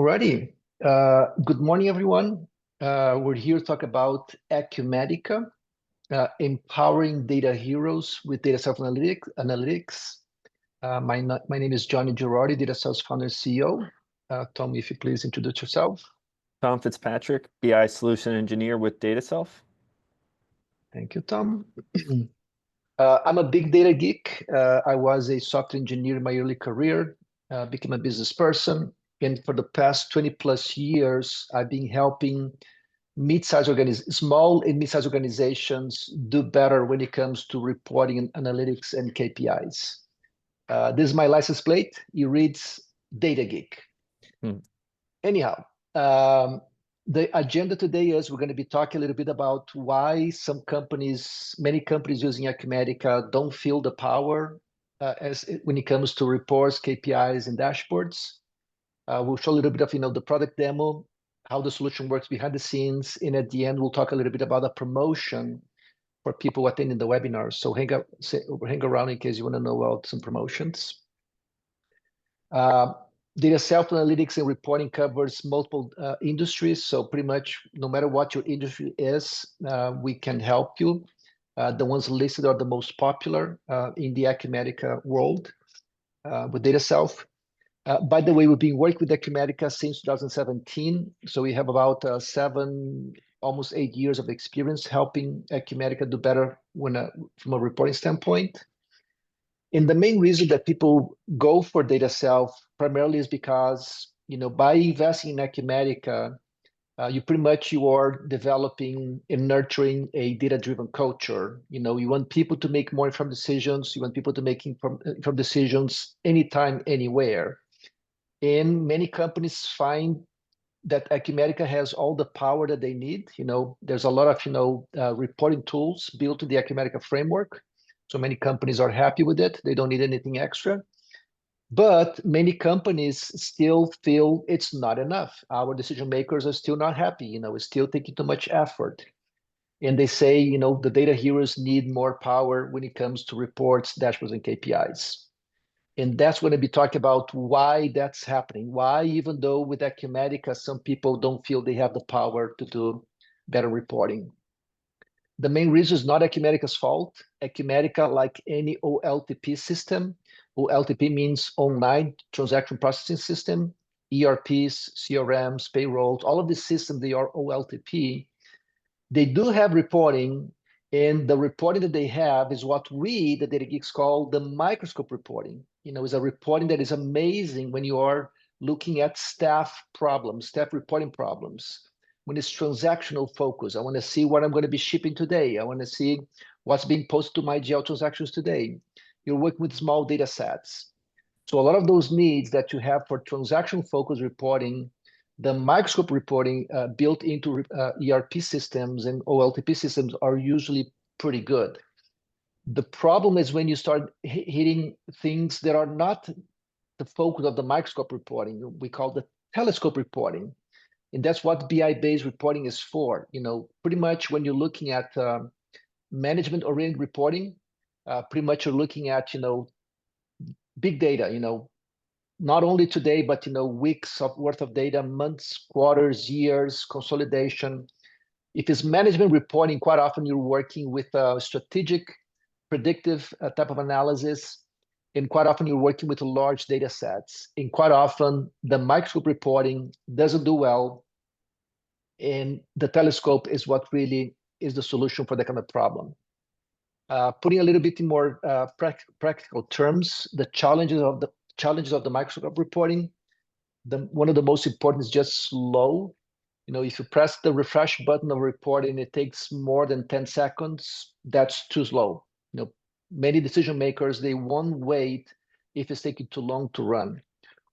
Alrighty. Good morning, everyone. We're here to talk about Acumatica, empowering data heroes with DataSelf analytics. My name is Johnny Girardi, DataSelf's founder and CEO. Tom, if you please introduce yourself. Tom Fitzpatrick, BI Solution Engineer with DataSelf. Thank you, Tom. I'm a big data geek. I was a software engineer in my early career, became a business person. And for the past 20 plus years, I've been helping small and mid-sized organizations do better when it comes to reporting and analytics and KPIs. This is my license plate. It reads Data Geek. Anyhow, the agenda today is we're going to be talking a little bit about why many companies using Acumatica don't feel the power when it comes to reports, KPIs, and dashboards. We'll show a little bit of the product demo, how the solution works behind the scenes, and at the end we'll talk a little bit about a promotion for people attending the webinar. So hang around in case you want to know about some promotions. DataSelf analytics and reporting covers multiple industries. So pretty much no matter what your industry is, we can help you. The ones listed are the most popular in the Acumatica world with DataSelf. By the way, we've been working with Acumatica since 2017. So we have about almost 8 years of experience helping Acumatica do better from a reporting standpoint. And the main reason that people go for DataSelf primarily is because, by investing in Acumatica, you are developing and nurturing a data-driven culture. You want people to make more informed decisions. You want people to make informed decisions anytime, anywhere. And many companies find that Acumatica has all the power that they need. There's a lot of reporting tools built to the Acumatica framework. So many companies are happy with it. They don't need anything extra. But many companies still feel it's not enough. Our decision makers are still not happy. It's still taking too much effort. And they say, the data heroes need more power when it comes to reports, dashboards, and KPIs. And that's going to be talking about why that's happening. Why, even though with Acumatica, some people don't feel they have the power to do better reporting. The main reason is not Acumatica's fault. Acumatica, like any OLTP system, OLTP means online transaction processing system, ERPs, CRMs, payrolls, all of these systems, they are OLTP. They do have reporting, and the reporting that they have is what we, the Data Geeks, call the microscope reporting. It's a reporting that is amazing when you are looking at staff reporting problems. When it's transactional focus, I want to see what I'm going to be shipping today. I want to see what's being posted to my GL transactions today. You're working with small data sets. So a lot of those needs that you have for transaction focus reporting, the microscope reporting built into ERP systems and OLTP systems are usually pretty good. The problem is when you start hitting things that are not the focus of the microscope reporting. We call the telescope reporting. And that's what BI-based reporting is for. Pretty much when you're looking at management-oriented reporting, pretty much you're looking at, big data, not only today, but, weeks worth of data, months, quarters, years, consolidation. If it's management reporting, quite often you're working with a strategic, predictive type of analysis. And quite often you're working with large data sets. And quite often the microscope reporting doesn't do well. And the telescope is what really is the solution for that kind of problem. Putting a little bit in more practical terms, the challenges of the microscope reporting, one of the most important is just slow. If you press the refresh button of reporting, it takes more than 10 seconds. That's too slow. Many decision makers, they won't wait if it's taking too long to run.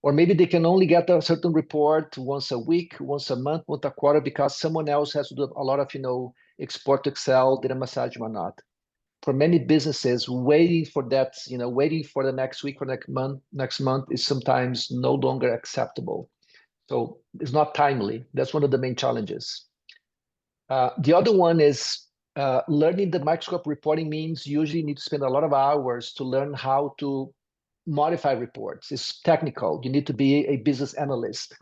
Or maybe they can only get a certain report once a week, once a month, once a quarter, because someone else has to do a lot of, export to Excel, data massage, whatnot. For many businesses, waiting for that, waiting for the next week or next month is sometimes no longer acceptable. So it's not timely. That's one of the main challenges. The other one is learning the microscope reporting means usually you need to spend a lot of hours to learn how to modify reports. It's technical. You need to be a business analyst.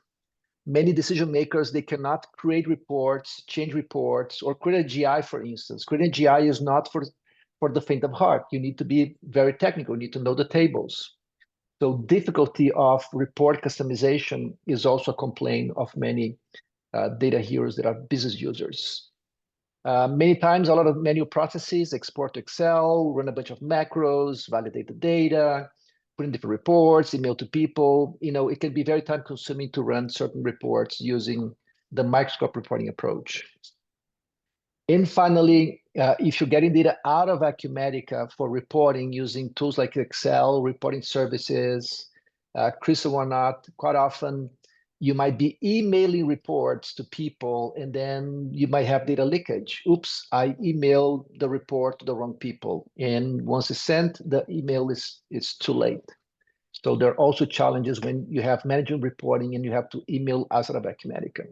Many decision makers, they cannot create reports, change reports, or create a GI, for instance. Creating a GI is not for the faint of heart. You need to be very technical. You need to know the tables. So difficulty of report customization is also a complaint of many data heroes that are business users. Many times, a lot of manual processes, export to Excel, run a bunch of macros, validate the data, put in different reports, email to people. It can be very time consuming to run certain reports using the microscope reporting approach. And finally, if you're getting data out of Acumatica for reporting using tools like Excel, reporting services, Crystal or not, quite often you might be emailing reports to people and then you might have data leakage. Oops, I emailed the report to the wrong people. And once it's sent, the email is too late. So there are also challenges when you have management reporting and you have to email outside of Acumatica.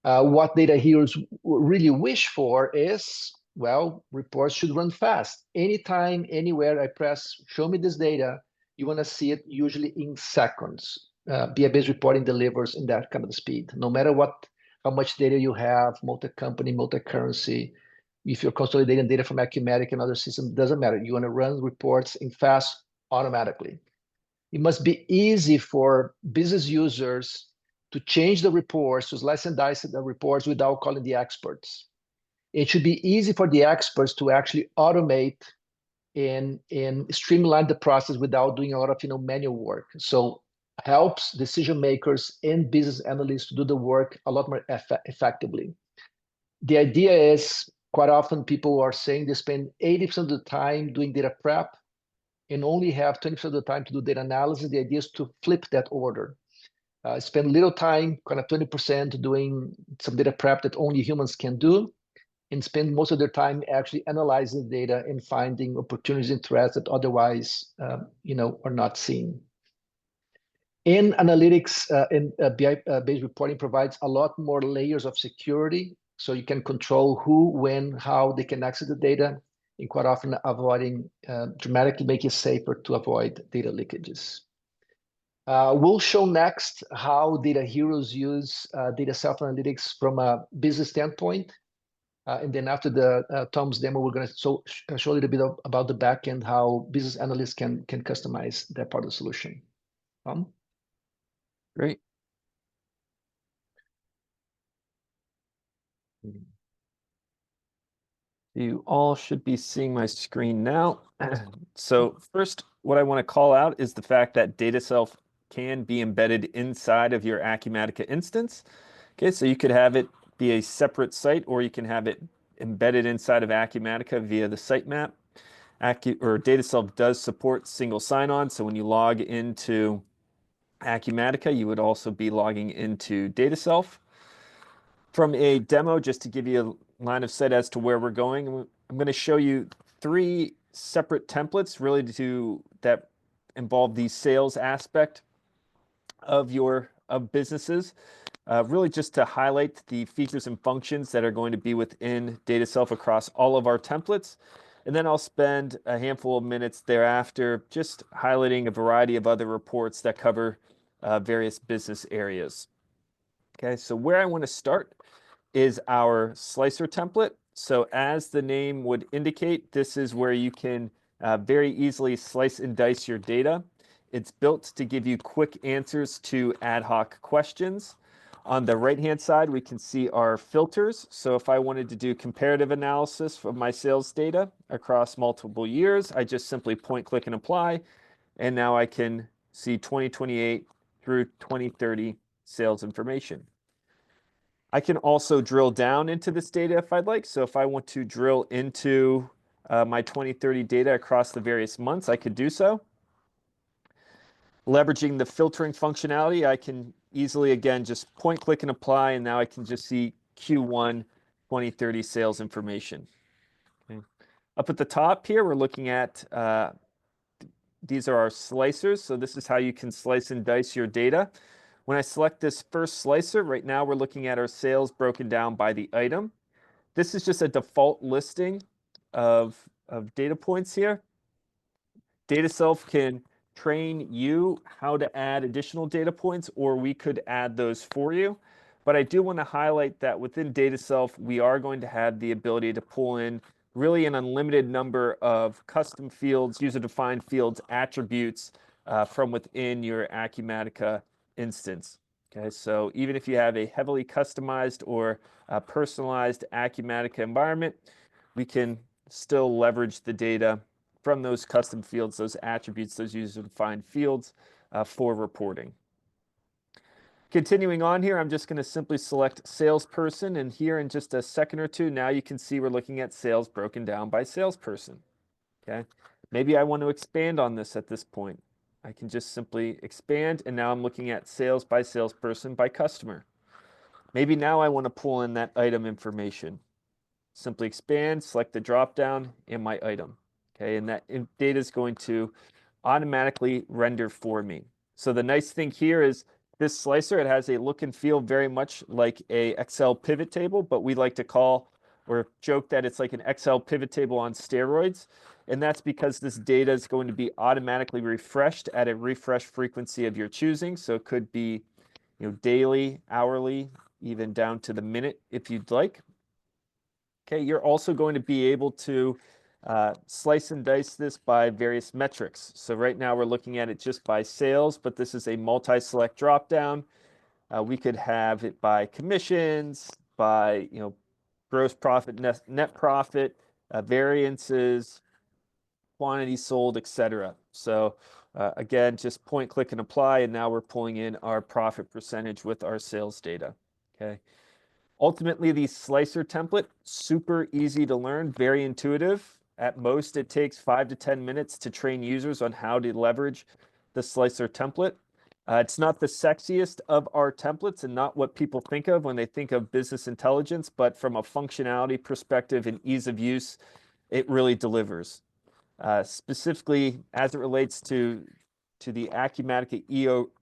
What data heroes really wish for is, well, reports should run fast. Anytime, anywhere I press, show me this data, you want to see it usually in seconds. BI-based reporting delivers in that kind of speed. No matter how much data you have, multi-company, multi-currency, if you're consolidating data from Acumatica and other systems, doesn't matter. You want to run reports in fast automatically. It must be easy for business users to change the reports, to slice and dice the reports without calling the experts. It should be easy for the experts to actually automate and streamline the process without doing a lot of manual work. So helps decision makers and business analysts to do the work a lot more effectively. The idea is quite often people are saying they spend 80% of the time doing data prep and only have 20% of the time to do data analysis. The idea is to flip that order. Spend little time, kind of 20%, doing some data prep that only humans can do, and spend most of their time actually analyzing the data and finding opportunities and threats that otherwise, are not seen. In analytics and BI-based reporting provides a lot more layers of security, so you can control who, when, how they can access the data, and quite often dramatically make it safer to avoid data leakages. We'll show next how data heroes use DataSelf analytics from a business standpoint. And then after Tom's demo, we're going to show a little bit about the backend, how business analysts can customize that part of the solution. Tom? Great. You all should be seeing my screen now. So first, what I want to call out is the fact that DataSelf can be embedded inside of your Acumatica instance. Okay, so you could have it be a separate site, or you can have it embedded inside of Acumatica via the sitemap. DataSelf does support single sign-on, so when you log into Acumatica, you would also be logging into DataSelf. From a demo, just to give you a line of sight as to where we're going, I'm going to show you 3 separate templates really that involve the sales aspect of businesses, really just to highlight the features and functions that are going to be within DataSelf across all of our templates. And then I'll spend a handful of minutes thereafter just highlighting a variety of other reports that cover various business areas. Okay, so where I want to start is our slicer template. So as the name would indicate, this is where you can very easily slice and dice your data. It's built to give you quick answers to ad hoc questions. On the right-hand side, we can see our filters. So if I wanted to do comparative analysis of my sales data across multiple years, I just simply point, click, and apply. And now I can see 2028 through 2030 sales information. I can also drill down into this data if I'd like. So if I want to drill into my 2030 data across the various months, I could do so. Leveraging the filtering functionality, I can easily, again, just point, click, and apply, and now I can just see Q1 2030 sales information. Okay. Up at the top here, we're looking at, these are our slicers. So this is how you can slice and dice your data. When I select this first slicer, right now we're looking at our sales broken down by the item. This is just a default listing of data points here. DataSelf can train you how to add additional data points, or we could add those for you. But I do want to highlight that within DataSelf, we are going to have the ability to pull in really an unlimited number of custom fields, user-defined fields, attributes from within your Acumatica instance. Okay, so even if you have a heavily customized or personalized Acumatica environment, we can still leverage the data from those custom fields, those attributes, those user-defined fields for reporting. Continuing on here, I'm just going to simply select salesperson, and here in just a second or two, now you can see we're looking at sales broken down by salesperson. Okay, maybe I want to expand on this at this point. I can just simply expand, and now I'm looking at sales by salesperson by customer. Maybe now I want to pull in that item information. Simply expand, select the drop-down and my item. Okay, and that data is going to automatically render for me. So the nice thing here is this slicer, it has a look and feel very much like a Excel pivot table, but we like to call or joke that it's like an Excel pivot table on steroids. And that's because this data is going to be automatically refreshed at a refresh frequency of your choosing. So it could be, daily, hourly, even down to the minute if you'd like. Okay, you're also going to be able to slice and dice this by various metrics. So right now we're looking at it just by sales, but this is a multi-select dropdown. We could have it by commissions, by gross profit, net profit, variances, quantity sold, etc. So again, just point, click, and apply, and now we're pulling in our profit percentage with our sales data. Okay. Ultimately, the slicer template, super easy to learn, very intuitive. At most, it takes 5 to 10 minutes to train users on how to leverage the slicer template. It's not the sexiest of our templates and not what people think of when they think of business intelligence, but from a functionality perspective and ease of use, it really delivers. Specifically, as it relates to the Acumatica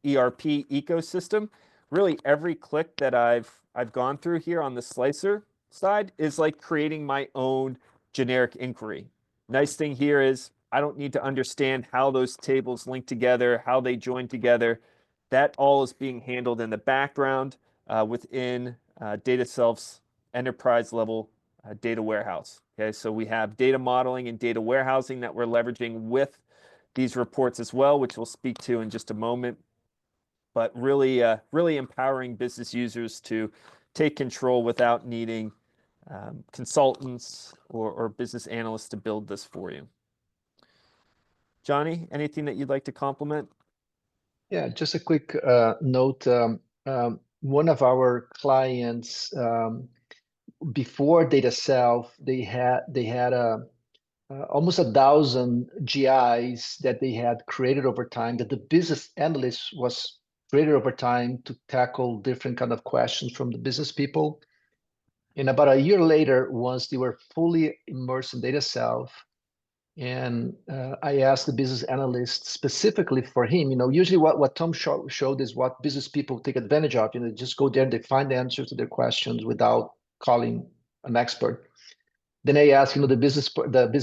ERP ecosystem, really every click that I've gone through here on the slicer side is like creating my own generic inquiry. Nice thing here is I don't need to understand how those tables link together, how they join together. That all is being handled in the background within DataSelf's enterprise level data warehouse. Okay, so we have data modeling and data warehousing that we're leveraging with these reports as well, which we'll speak to in just a moment. But really, really empowering business users to take control without needing consultants or business analysts to build this for you. Johnny, anything that you'd like to complement? Yeah, just a quick note. One of our clients, before DataSelf, they had almost 1,000 GIs that they had created over time, that the business analyst was created over time to tackle different kind of questions from the business people. And about a year later, once they were fully immersed in DataSelf, and I asked the business analyst specifically for him, usually what Tom showed is what business people take advantage of. Just go there and they find the answers to their questions without calling an expert. Then I asked, the business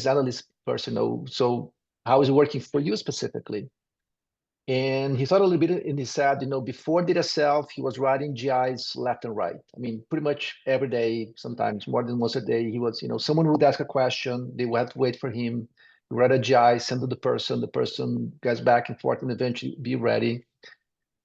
analyst person, so how is it working for you specifically? And he thought a little bit and he said, before DataSelf, he was writing GIs left and right. I mean, pretty much every day, sometimes more than once a day, he was, someone would ask a question, they would have to wait for him, write a GI, send to the person goes back and forth and eventually be ready.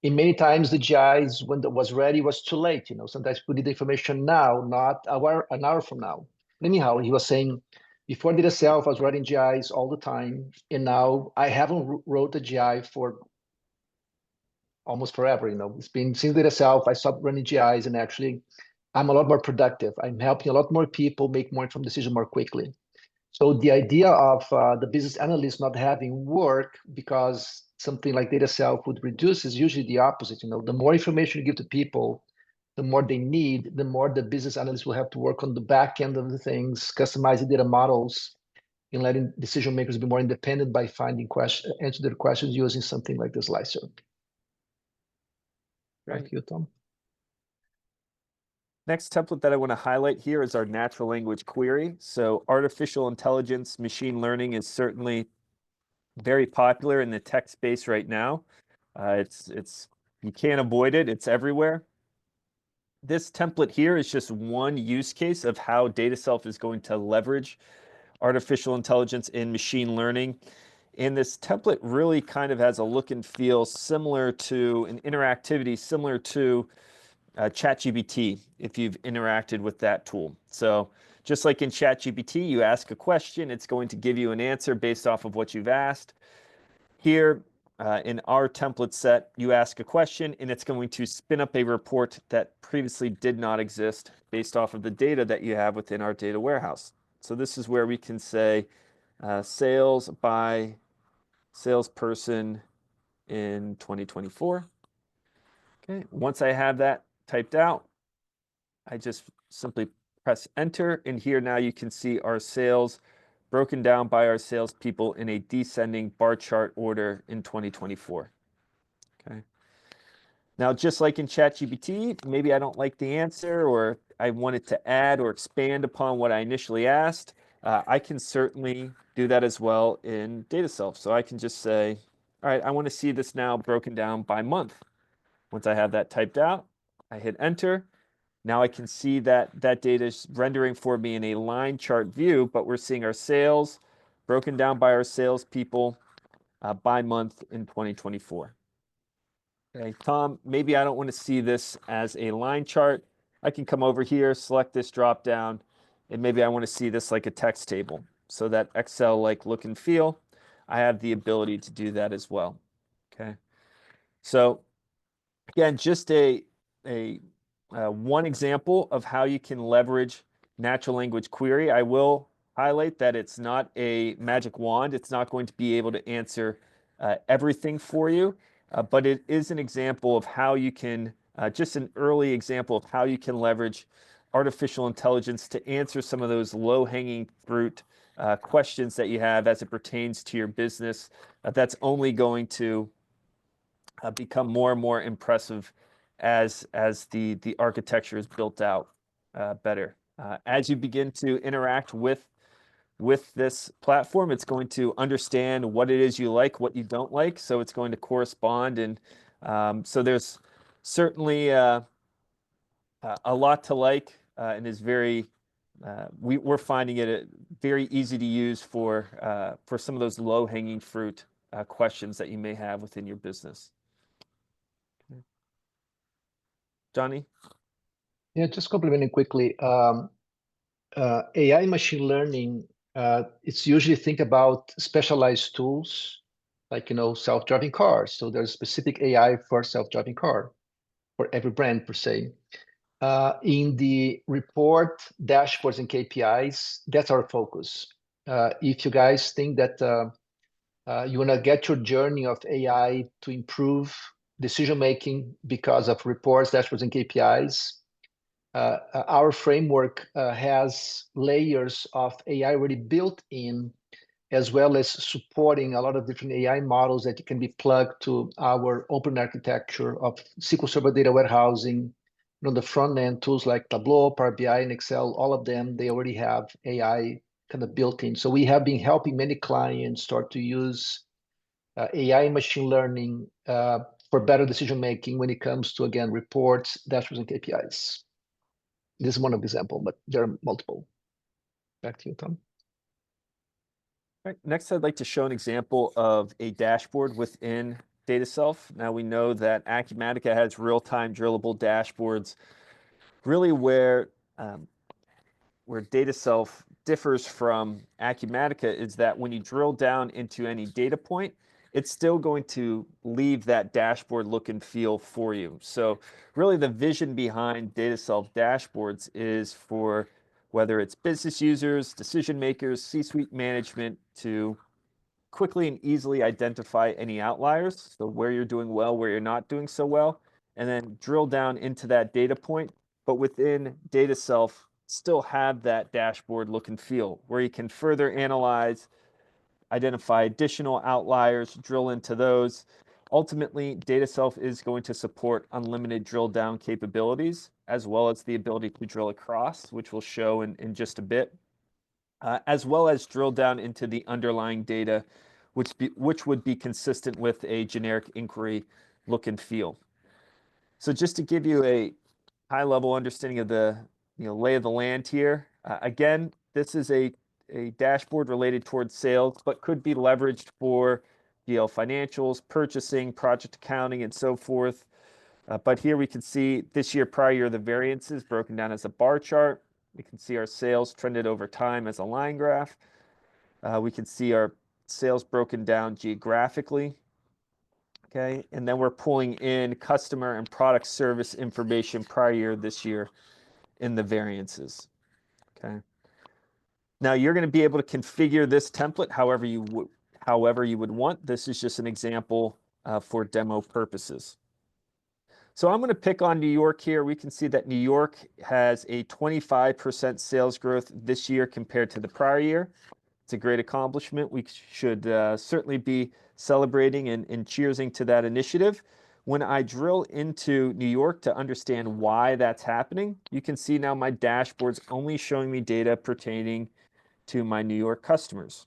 And many times the GIs, when it was ready, was too late. Sometimes we need the information now, not an hour from now. Anyhow, he was saying, before DataSelf, I was writing GIs all the time, and now I haven't wrote a GI for almost forever. It's been since DataSelf, I stopped running GIs, and actually, I'm a lot more productive. I'm helping a lot more people make more informed decisions more quickly. So the idea of the business analyst not having work because something like DataSelf would reduce is usually the opposite. The more information you give to people, the more they need, the more the business analyst will have to work on the back end of the things, customizing data models, and letting decision makers be more independent by finding answer their questions using something like the slicer. Thank you, Tom. Next template that I want to highlight here is our natural language query. So artificial intelligence, machine learning is certainly very popular in the tech space right now. You can't avoid it. It's everywhere. This template here is just one use case of how DataSelf is going to leverage artificial intelligence and machine learning. And this template really kind of has a look and feel similar to an interactivity similar to ChatGPT, if you've interacted with that tool. So just like in ChatGPT, you ask a question, it's going to give you an answer based off of what you've asked. Here, in our template set, you ask a question, and it's going to spin up a report that previously did not exist based off of the data that you have within our data warehouse. So this is where we can say sales by salesperson in 2024. Okay, once I have that typed out, I just simply press enter, and here now you can see our sales broken down by our salespeople in a descending bar chart order in 2024. Okay. Now, just like in ChatGPT, maybe I don't like the answer, or I wanted to add or expand upon what I initially asked. I can certainly do that as well in DataSelf. So I can just say, all right, I want to see this now broken down by month. Once I have that typed out, I hit enter. Now I can see that that data is rendering for me in a line chart view, but we're seeing our sales broken down by our salespeople by month in 2024. Okay, Tom, maybe I don't want to see this as a line chart. I can come over here, select this drop down, and maybe I want to see this like a text table. So that Excel-like look and feel, I have the ability to do that as well. Okay, so again, just one example of how you can leverage natural language query. I will highlight that it's not a magic wand. It's not going to be able to answer everything for you, but it is an example of how you can, just an early example of how you can leverage artificial intelligence to answer some of those low-hanging fruit questions that you have as it pertains to your business. That's only going to become more and more impressive as the architecture is built out better. As you begin to interact with this platform, it's going to understand what it is you like, what you don't like, so it's going to correspond. And so there's certainly a lot to like, and is very we're finding it very easy to use for some of those low-hanging fruit questions that you may have within your business. Johnny? Yeah, just complementing quickly. AI machine learning, it's usually think about specialized tools, like, self-driving cars. So there's specific AI for self-driving car for every brand per se. In the report, dashboards, and KPIs, that's our focus. If you guys think that you want to get your journey of AI to improve decision-making because of reports, dashboards, and KPIs, our framework has layers of AI already built in, as well as supporting a lot of different AI models that can be plugged to our open architecture of SQL Server data warehousing. On the front end, tools like Tableau, Power BI, and Excel, all of them, they already have AI kind of built in. So we have been helping many clients start to use AI and machine learning for better decision making when it comes to, again, reports, dashboards, and KPIs. This is one of the examples, but there are multiple. Back to you, Tom. All right, next, I'd like to show an example of a dashboard within DataSelf. Now we know that Acumatica has real-time drillable dashboards. Really, where DataSelf differs from Acumatica is that when you drill down into any data point, it's still going to leave that dashboard look and feel for you. So really the vision behind DataSelf dashboards is for whether it's business users, decision makers, C-suite management, to quickly and easily identify any outliers, so where you're doing well, where you're not doing so well, and then drill down into that data point, but within DataSelf, still have that dashboard look and feel, where you can further analyze, identify additional outliers, drill into those. Ultimately, DataSelf is going to support unlimited drill down capabilities, as well as the ability to drill across, which we'll show in just a bit, as well as drill down into the underlying data which would be consistent with a generic inquiry look and feel. So just to give you a high-level understanding of the lay of the land here, again, this is a dashboard related towards sales, but could be leveraged for financials, purchasing, project accounting, and so forth. But here we can see this year, prior year, the variances broken down as a bar chart. We can see our sales trended over time as a line graph. We can see our sales broken down geographically. Okay, and then we're pulling in customer and product service information prior year, this year in the variances. Okay. Now you're going to be able to configure this template however you would want. This is just an example for demo purposes. So I'm going to pick on New York here. We can see that New York has a 25% sales growth this year compared to the prior year. It's a great accomplishment. We should certainly be celebrating and cheersing to that initiative. When I drill into New York to understand why that's happening, you can see now my dashboard's only showing me data pertaining to my New York customers.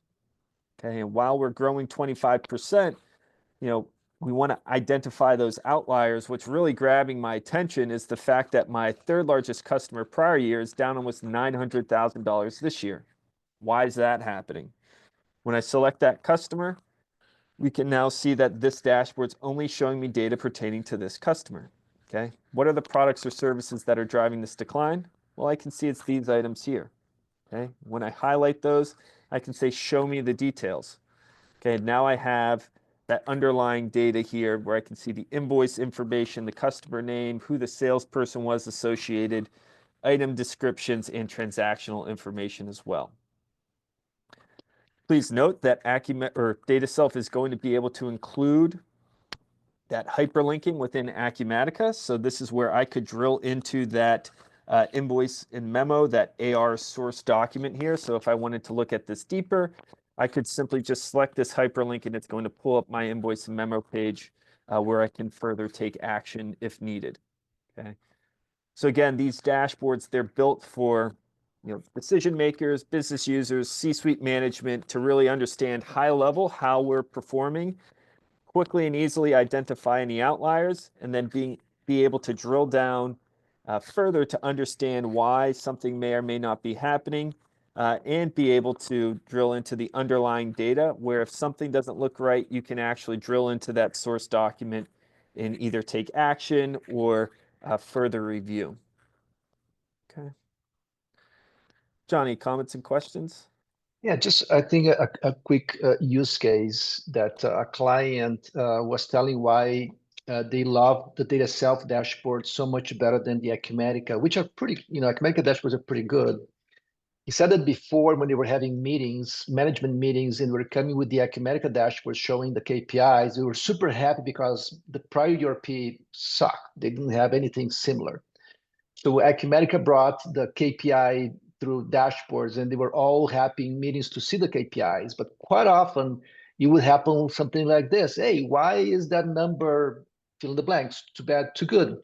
Okay, and while we're growing 25%, we want to identify those outliers. What's really grabbing my attention is the fact that my third largest customer prior year is down almost $900,000 this year. Why is that happening? When I select that customer, we can now see that this dashboard's only showing me data pertaining to this customer. Okay, what are the products or services that are driving this decline? Well, I can see it's these items here. Okay, when I highlight those, I can say, show me the details. Okay, now I have that underlying data here where I can see the invoice information, the customer name, who the salesperson was associated, item descriptions, and transactional information as well. Please note that DataSelf is going to be able to include that hyperlinking within Acumatica. So this is where I could drill into that invoice and memo, that AR source document here. So if I wanted to look at this deeper, I could simply just select this hyperlink and it's going to pull up my invoice and memo page where I can further take action if needed. Okay. So again, these dashboards, they're built for decision makers, business users, C-suite management to really understand high level how we're performing, quickly and easily identify any outliers, and then be able to drill down further to understand why something may or may not be happening, and be able to drill into the underlying data where if something doesn't look right, you can actually drill into that source document and either take action or further review. Okay. Johnny, comments and questions? Yeah, just I think a quick use case that a client was telling why they love the DataSelf dashboard so much better than the Acumatica, which are pretty, Acumatica dashboards are pretty good. He said that before when they were having meetings, management meetings, and were coming with the Acumatica dashboard showing the KPIs, they were super happy because the prior ERP sucked. They didn't have anything similar. So Acumatica brought the KPI through dashboards, and they were all happy in meetings to see the KPIs. But quite often, it would happen something like this: "Hey, why is that number fill in the blanks? Too bad, too good."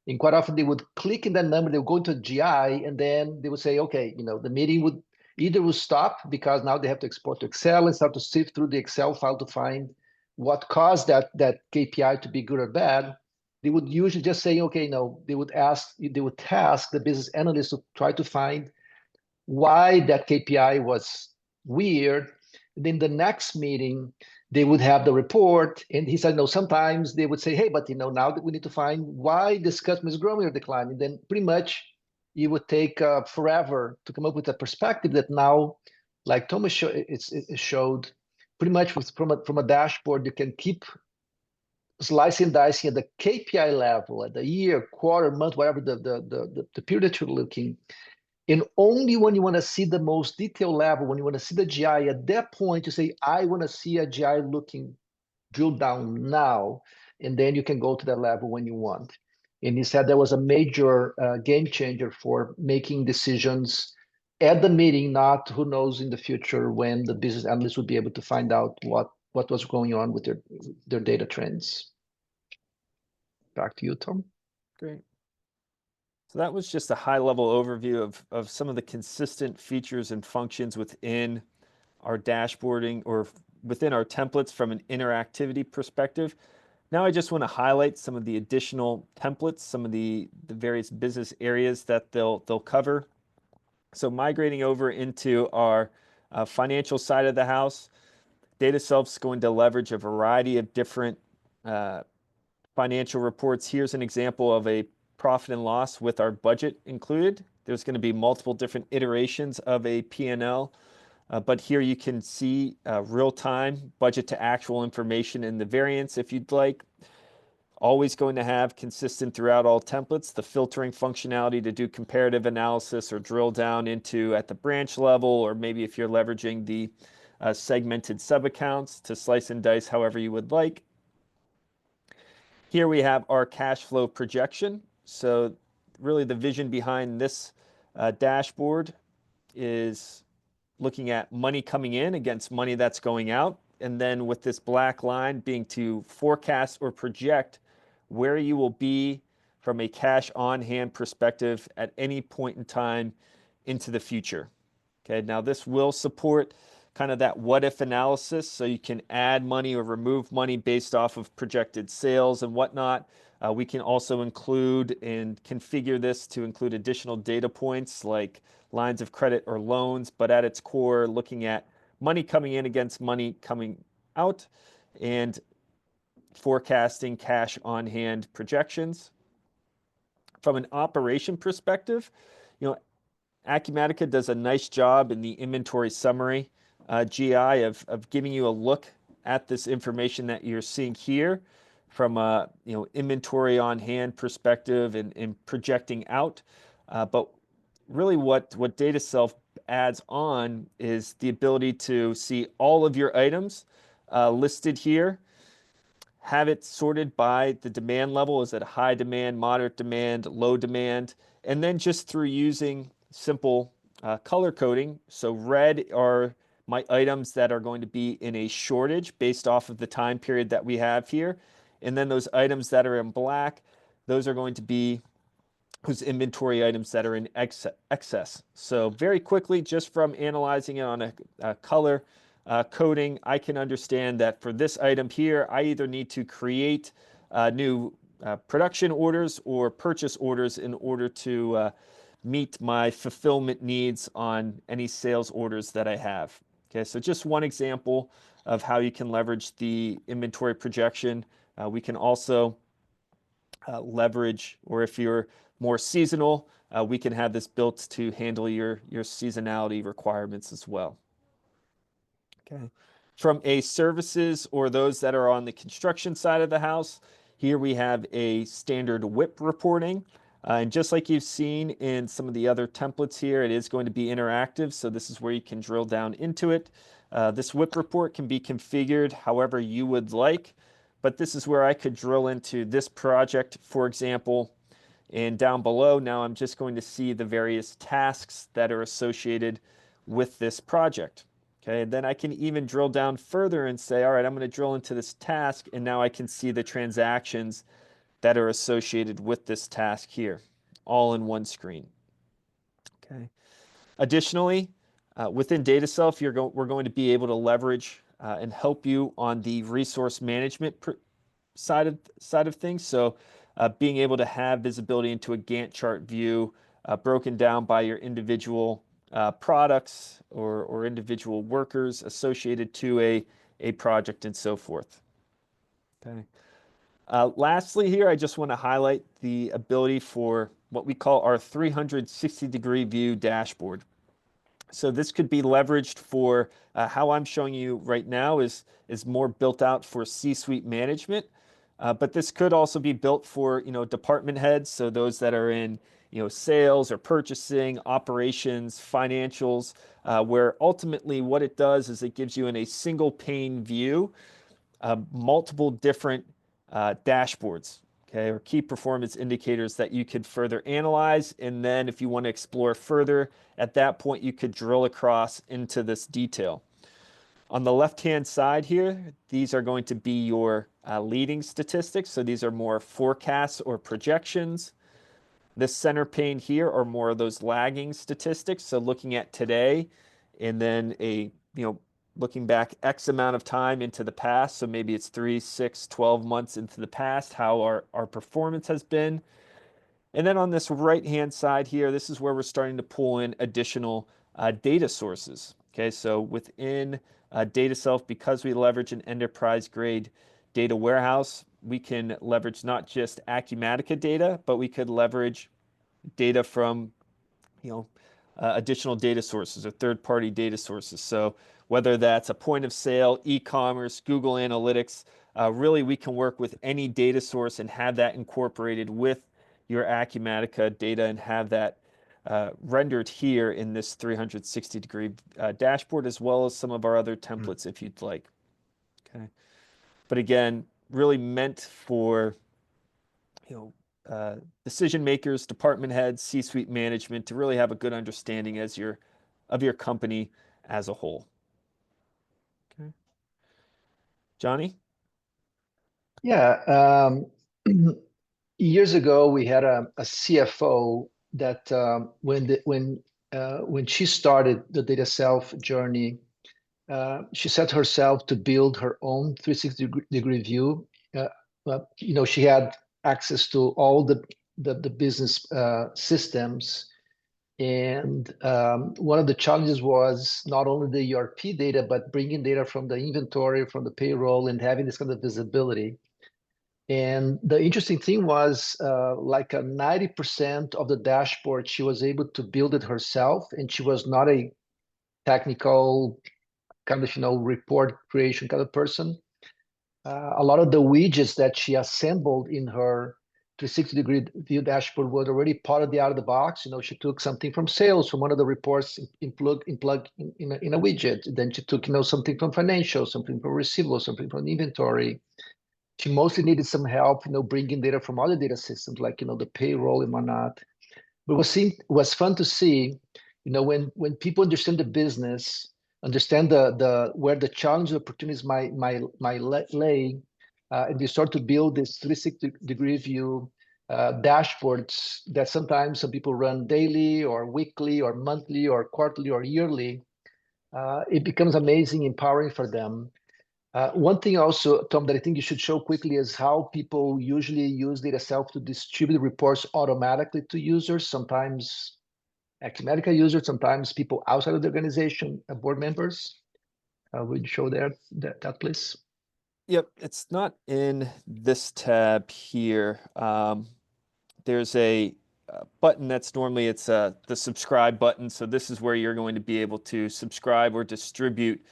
And quite often, they would click in that number, they would go into GI, and then they would say, "Okay, the meeting would stop because now they have to export to Excel and start to sift through the Excel file to find what caused that KPI to be good or bad." They would usually just say, okay, no, they would task the business analyst to try to find why that KPI was weird. And then the next meeting, they would have the report. And he said, no, sometimes they would say, hey, but now that we need to find why this customer is growing or declining. And then pretty much it would take forever to come up with a perspective that now, like Thomas showed, pretty much from a dashboard, you can keep slicing and dicing at the KPI level, at the year, quarter, month, whatever the period that you're looking. And only when you want to see the most detailed level, when you want to see the GI, at that point you say, I want to see a GI looking drilled down now. And then you can go to that level when you want. And he said that was a major game changer for making decisions at the meeting, not who knows in the future when the business analyst would be able to find out what was going on with their data trends. Back to you, Tom. Great. So that was just a high-level overview of some of the consistent features and functions within our dashboarding or within our templates from an interactivity perspective. Now I just want to highlight some of the additional templates, some of the various business areas that they'll cover. So migrating over into our financial side of the house, DataSelf's going to leverage a variety of different financial reports. Here's an example of a profit and loss with our budget included. There's going to be multiple different iterations of a P&L, but here you can see real-time budget to actual information in the variance if you'd like. Always going to have consistent throughout all templates, the filtering functionality to do comparative analysis or drill down into at the branch level, or maybe if you're leveraging the segmented sub-accounts to slice and dice however you would like. Here we have our cash flow projection. So really the vision behind this dashboard is looking at money coming in against money that's going out. And then with this black line being to forecast or project where you will be from a cash on hand perspective at any point in time into the future. Okay, now this will support kind of that what if analysis, so you can add money or remove money based off of projected sales and whatnot. We can also include and configure this to include additional data points like lines of credit or loans, but at its core, looking at money coming in against money coming out and forecasting cash on hand projections. From an operation perspective, Acumatica does a nice job in the inventory summary GI of giving you a look at this information that you're seeing here from a inventory on hand perspective and projecting out. But really what DataSelf adds on is the ability to see all of your items listed here, have it sorted by the demand level. Is it high demand, moderate demand, low demand? And then just through using simple color coding. So red are my items that are going to be in a shortage based off of the time period that we have here. And then those items that are in black, those are going to be whose inventory items that are in excess. So very quickly, just from analyzing it on a color coding, I can understand that for this item here, I either need to create new production orders or purchase orders in order to meet my fulfillment needs on any sales orders that I have. Okay, so just one example of how you can leverage the inventory projection. We can also leverage, or if you're more seasonal, we can have this built to handle your seasonality requirements as well. Okay. From a services or those that are on the construction side of the house, here we have a standard WIP reporting. And just like you've seen in some of the other templates here, it is going to be interactive. So this is where you can drill down into it. This WIP report can be configured however you would like, but this is where I could drill into this project, for example, and down below, now I'm just going to see the various tasks that are associated with this project. Okay, and then I can even drill down further and say, all right, I'm going to drill into this task, and now I can see the transactions that are associated with this task here, all in one screen. Okay. Additionally, within DataSelf, we're going to be able to leverage and help you on the resource management side of things. So being able to have visibility into a Gantt chart view broken down by your individual products or individual workers associated to a project and so forth. Okay. Lastly here, I just want to highlight the ability for what we call our 360-degree view dashboard. So this could be leveraged for how I'm showing you right now is more built out for C-suite management. But this could also be built for department heads, so those that are in sales or purchasing, operations, financials, where ultimately what it does is it gives you in a single pane view multiple different dashboards, okay, or key performance indicators that you could further analyze. And then if you want to explore further, at that point you could drill across into this detail. On the left-hand side here, these are going to be your leading statistics. So these are more forecasts or projections. This center pane here are more of those lagging statistics. So looking at today, and then a looking back X amount of time into the past. So maybe it's 3, 6, 12 months into the past, how our performance has been. And then on this right-hand side here, this is where we're starting to pull in additional data sources. Okay, so within DataSelf, because we leverage an enterprise-grade data warehouse, we can leverage not just Acumatica data, but we could leverage data from additional data sources or third-party data sources. So whether that's a point of sale, e-commerce, Google Analytics, really we can work with any data source and have that incorporated with your Acumatica data and have that rendered here in this 360-degree dashboard, as well as some of our other templates if you'd like. Okay, but again, really meant for decision makers, department heads, C-suite management to really have a good understanding of your company as a whole. Okay, Johnny? Yeah. Years ago, we had a CFO that when she started the DataSelf journey, she set herself to build her own 360-degree view. She had access to all the business systems. And one of the challenges was not only the ERP data, but bringing data from the inventory, from the payroll, and having this kind of visibility. And the interesting thing was like 90% of the dashboard, she was able to build it herself. And she was not a technical kind of, report creation kind of person. A lot of the widgets that she assembled in her 360-degree view dashboard was already part of the out of the box. She took something from sales from one of the reports in a widget. Then she took, something from financial, something from receivables, something from inventory. She mostly needed some help, bringing data from other data systems like, the payroll and whatnot. But it was fun to see, when people understand the business, understand the where the challenge opportunities might lay, and they start to build this 360-degree view dashboards that sometimes some people run daily or weekly or monthly or quarterly or yearly. It becomes amazing, empowering for them. One thing also, Tom, that I think you should show quickly is how people usually use DataSelf to distribute reports automatically to users. Sometimes Acumatica users, sometimes people outside of the organization, board members. Would you show that please? Yep, it's not in this tab here. There's a button that's normally the subscribe button. So this is where you're going to be able to subscribe or distribute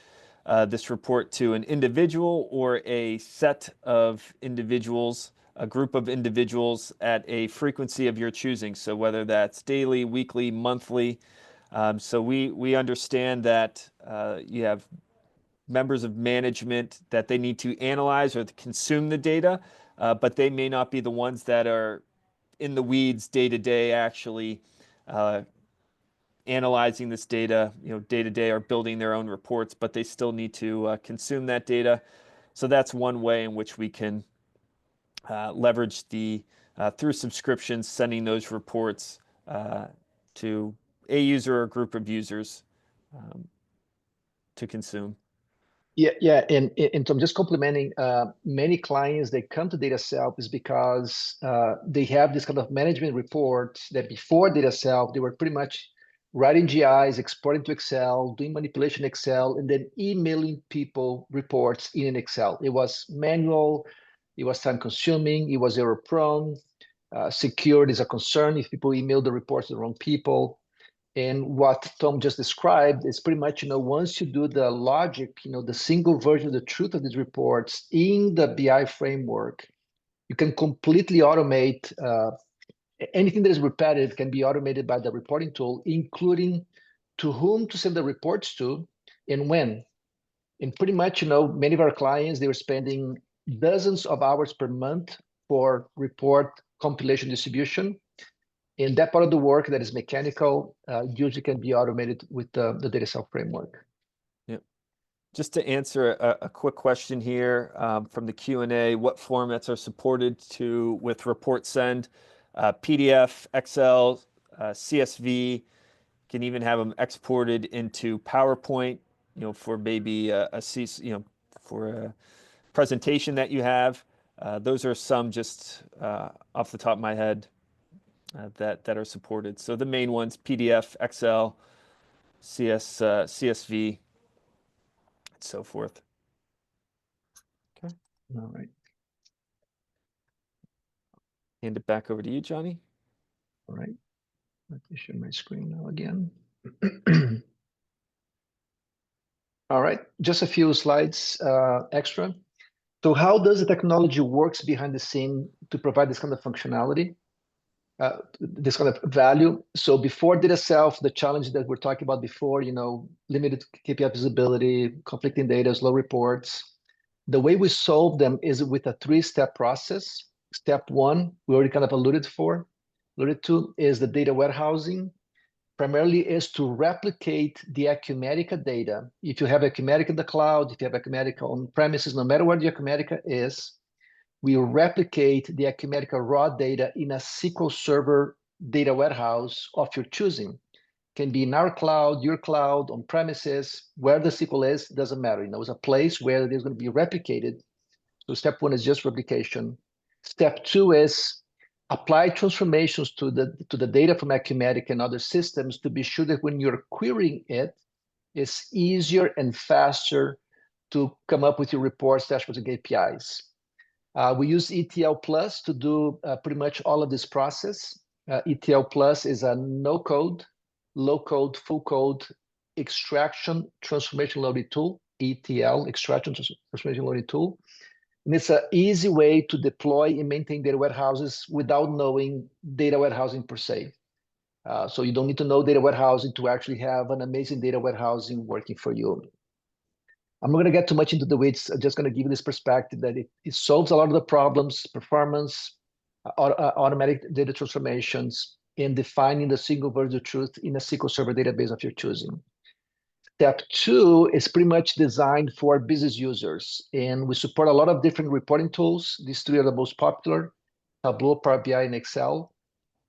this report to an individual or a set of individuals, a group of individuals at a frequency of your choosing. So whether that's daily, weekly, monthly. So we understand that you have members of management that they need to analyze or consume the data, but they may not be the ones that are in the weeds day to day actually analyzing this data, day to day, or building their own reports, but they still need to consume that data. So that's one way in which we can leverage through subscriptions, sending those reports to a user or a group of users to consume. Yeah, and so I'm just complimenting many clients that come to DataSelf is because they have this kind of management reports that before DataSelf, they were pretty much writing GIs, exporting to Excel, doing manipulation in Excel, and then emailing people reports in an Excel. It was manual, it was time consuming, it was error prone. Security is a concern if people email the reports to the wrong people. And what Tom just described is pretty much, once you do the logic, the single version of the truth of these reports in the BI framework, you can completely automate anything that is repetitive can be automated by the reporting tool, including to whom to send the reports to and when. And pretty much, many of our clients, they were spending dozens of hours per month for report compilation distribution. And that part of the work that is mechanical usually can be automated with the DataSelf framework. Yep. Just to answer a quick question here from the Q&A, what formats are supported with report send? PDF, Excel, CSV, can even have them exported into PowerPoint, for maybe for a presentation that you have. Those are some just off the top of my head that are supported. So the main ones: PDF, Excel, CSV, and so forth. Okay. All right. Hand it back over to you, Johnny. All right. Let me share my screen now again. All right, just a few slides extra. So how does the technology works behind the scene to provide this kind of functionality, this kind of value? So before DataSelf, the challenge that we're talking about before, limited KPI visibility, conflicting data, slow reports. The way we solve them is with a 3-step process. Step 1, we already kind of alluded to, is the data warehousing. Primarily is to replicate the Acumatica data. If you have Acumatica in the cloud, if you have Acumatica on premises, no matter where the Acumatica is, we replicate the Acumatica raw data in a SQL Server data warehouse of your choosing. Can be in our cloud, your cloud, on premises, where the SQL is, doesn't matter. It's a place where it is going to be replicated. So step 1 is just replication. Step 2 is apply transformations to the data from Acumatica and other systems to be sure that when you're querying it, it's easier and faster to come up with your reports, dashboards, and KPIs. We use ETL Plus to do pretty much all of this process. ETL Plus is a no-code, low-code, full-code extraction transformation loading tool, ETL, extraction transformation loading tool. And it's an easy way to deploy and maintain data warehouses without knowing data warehousing per se. So you don't need to know data warehousing to actually have an amazing data warehousing working for you. I'm not going to get too much into the weeds. I'm just going to give you this perspective that it solves a lot of the problems, performance, automatic data transformations, and defining the single version of truth in a SQL Server database of your choosing. Step 2 is pretty much designed for business users, and we support a lot of different reporting tools. These 3 are the most popular: Tableau, Power BI, and Excel.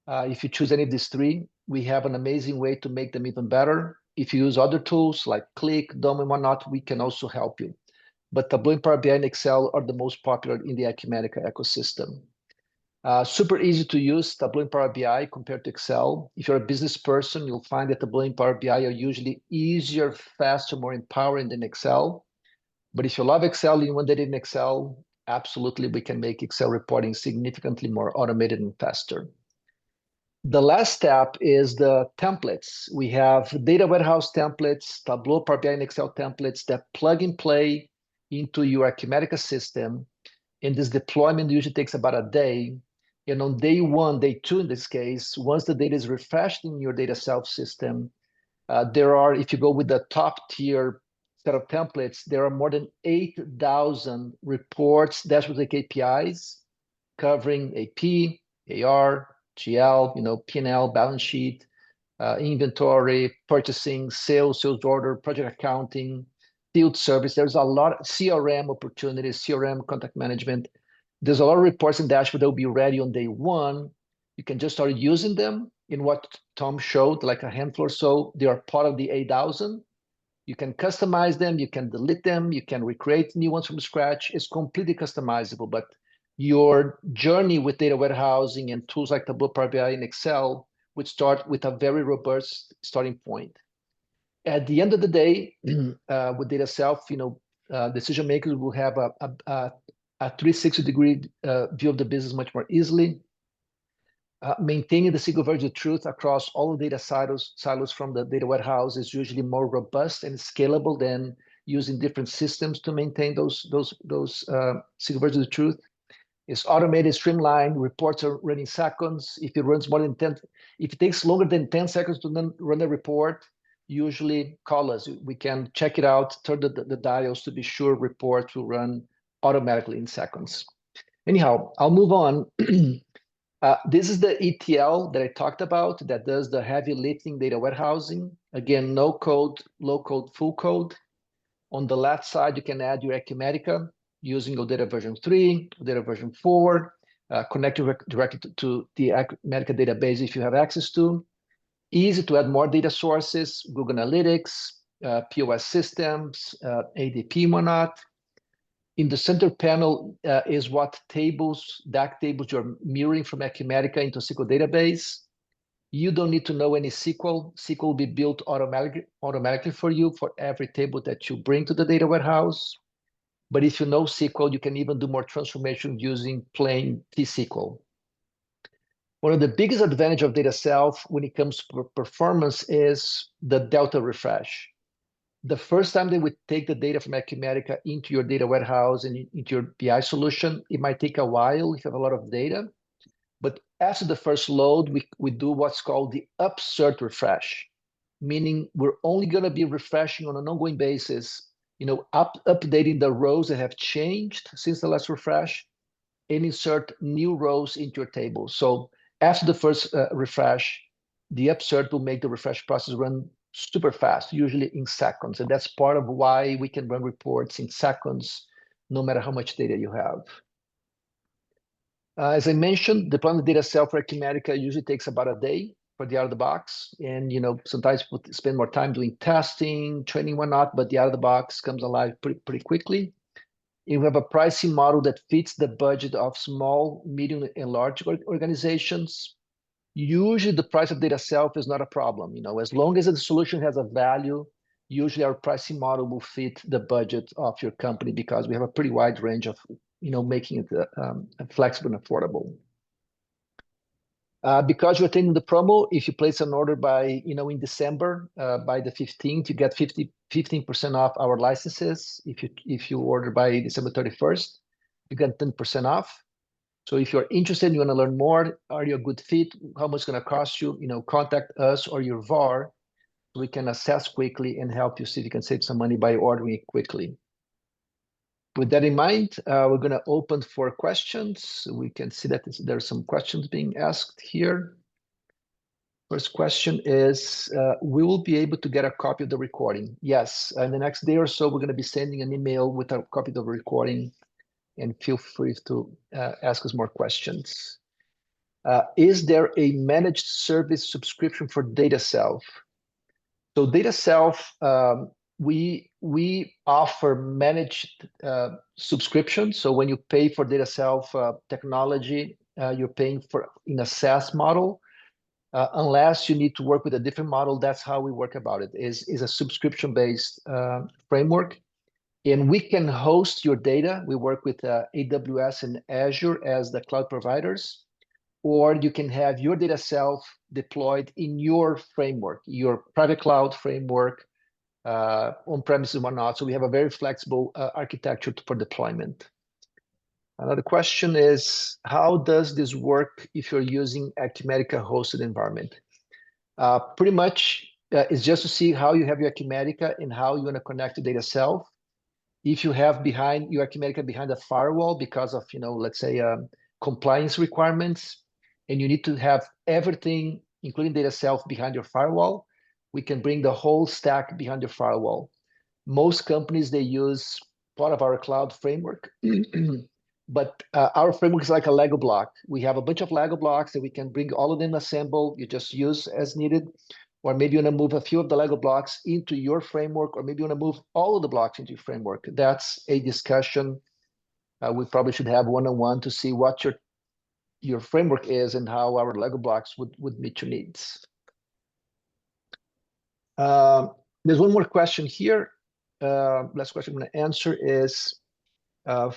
If you choose any of these 3, we have an amazing way to make them even better. If you use other tools like Click, Dome, and whatnot, we can also help you. But Tableau and Power BI and Excel are the most popular in the Acumatica ecosystem. Super easy to use Tableau and Power BI compared to Excel. If you're a business person, you'll find that Tableau and Power BI are usually easier, faster, more empowering than Excel. But if you love Excel and you want data in Excel, absolutely, we can make Excel reporting significantly more automated and faster. The last step is the templates. We have data warehouse templates, Tableau, Power BI, and Excel templates that plug and play into your Acumatica system. And this deployment usually takes about a day. And on day 1, day 2 in this case, once the data is refreshed in your DataSelf system, if you go with the top tier set of templates, there are more than 8,000 reports, dashboards, and KPIs covering AP, AR, GL, P&L, balance sheet, inventory, purchasing, sales order, project accounting, field service. There's a lot of CRM opportunities, CRM contact management. There's a lot of reports and dashboards that will be ready on day 1. You can just start using them in what Tom showed, like a handful or so. They are part of the 8,000. You can customize them, you can delete them, you can recreate new ones from scratch. It's completely customizable, but your journey with data warehousing and tools like Tableau, Power BI, and Excel would start with a very robust starting point. At the end of the day, with DataSelf, decision makers will have a 360-degree view of the business much more easily. Maintaining the single version of truth across all the data silos from the data warehouse is usually more robust and scalable than using different systems to maintain those single versions of truth. It's automated, streamlined. Reports are running seconds. If it takes longer than 10 seconds to run a report, usually call us. We can check it out, turn the dials to be sure reports will run automatically in seconds. Anyhow, I'll move on. This is the ETL that I talked about that does the heavy lifting data warehousing. Again, no code, low code, full code. On the left side, you can add your Acumatica using OData version 3, OData version 4, connect directly to the Acumatica database if you have access to. Easy to add more data sources, Google Analytics, POS systems, ADP and whatnot. In the center panel is what tables, DAC tables you're mirroring from Acumatica into SQL database. You don't need to know any SQL. SQL will be built automatically for you for every table that you bring to the data warehouse. But if you know SQL, you can even do more transformation using plain T-SQL. One of the biggest advantage of DataSelf when it comes to performance is the delta refresh. The first time that we take the data from Acumatica into your data warehouse and into your BI solution, it might take a while if you have a lot of data. But after the first load, we do what's called the upsert refresh, meaning we're only going to be refreshing on an ongoing basis, updating the rows that have changed since the last refresh and insert new rows into your table. So after the first refresh, the upsert will make the refresh process run super fast, usually in seconds. And that's part of why we can run reports in seconds, no matter how much data you have. As I mentioned, deploying the DataSelf for Acumatica usually takes about a day for the out of the box. And sometimes people spend more time doing testing, training, whatnot, but the out of the box comes alive pretty quickly. You have a pricing model that fits the budget of small, medium, and large organizations. Usually the price of DataSelf is not a problem. As long as the solution has a value, usually our pricing model will fit the budget of your company because we have a pretty wide range of making it flexible and affordable. Because you're attending the promo, if you place an order by, in December, by the 15th, you get 15% off our licenses. If you order by December 31st, you get 10% off. So if you're interested, you want to learn more, are you a good fit? How much it's going to cost you? Contact us or your VAR so we can assess quickly and help you see if you can save some money by ordering it quickly. With that in mind, we're going to open for questions. We can see that there's some questions being asked here. First question is, we will be able to get a copy of the recording. Yes, in the next day or so, we're going to be sending an email with a copy of the recording, and feel free to ask us more questions. Is there a managed service subscription for DataSelf? So DataSelf, we offer managed subscription. So when you pay for DataSelf technology, you're paying for in a SaaS model. Unless you need to work with a different model, that's how we work about it. Is a subscription-based framework, and we can host your data. We work with AWS and Azure as the cloud providers, or you can have your DataSelf deployed in your framework, your private cloud framework, on-premises and whatnot. So we have a very flexible architecture for deployment. Another question is, how does this work if you're using Acumatica hosted environment? Pretty much, it's just to see how you have your Acumatica and how you want to connect to DataSelf. If you have your Acumatica behind a firewall because of, let's say, compliance requirements, and you need to have everything, including DataSelf, behind your firewall, we can bring the whole stack behind your firewall. Most companies, they use part of our cloud framework, but our framework is like a Lego block. We have a bunch of Lego blocks that we can bring all of them assembled. You just use as needed. Or maybe you want to move a few of the Lego blocks into your framework, or maybe you want to move all of the blocks into your framework. That's a discussion we probably should have one-on-one to see what your framework is and how our Lego blocks would meet your needs. There's one more question here. Last question I'm going to answer is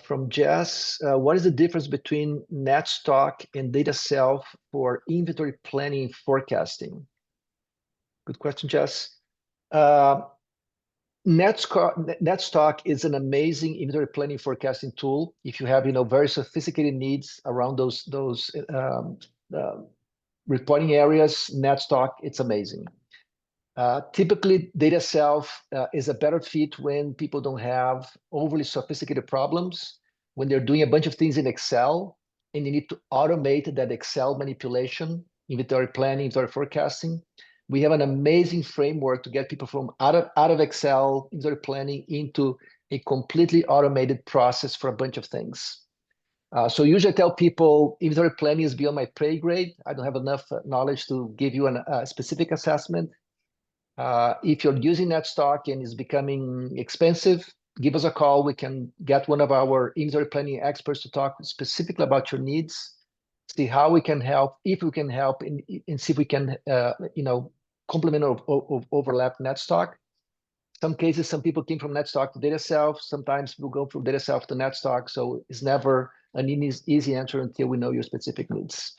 from Jess. What is the difference between NetStock and DataSelf for inventory planning and forecasting? Good question, Jess. NetStock is an amazing inventory planning forecasting tool. If you have, very sophisticated needs around those reporting areas, NetStock, it's amazing. Typically, DataSelf is a better fit when people don't have overly sophisticated problems, when they're doing a bunch of things in Excel, and you need to automate that Excel manipulation, inventory planning, inventory forecasting. We have an amazing framework to get people from out of Excel, inventory planning, into a completely automated process for a bunch of things. So usually I tell people inventory planning is beyond my pay grade. I don't have enough knowledge to give you a specific assessment. If you're using NetStock and it's becoming expensive, give us a call. We can get one of our inventory planning experts to talk specifically about your needs, see how we can help, if we can help, and see if we can, complement or overlap NetStock. Some cases, some people came from NetStock to DataSelf. Sometimes we'll go from DataSelf to NetStock. So it's never an easy answer until we know your specific needs.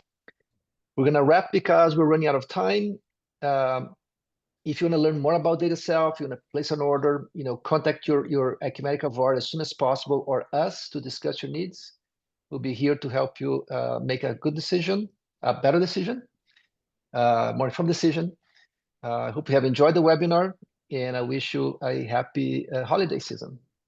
We're going to wrap because we're running out of time. If you want to learn more about DataSelf, you want to place an order, contact your Acumatica VAR as soon as possible, or us to discuss your needs. We'll be here to help you make a good decision, a better decision, more informed decision. I hope you have enjoyed the webinar, and I wish you a happy holiday season.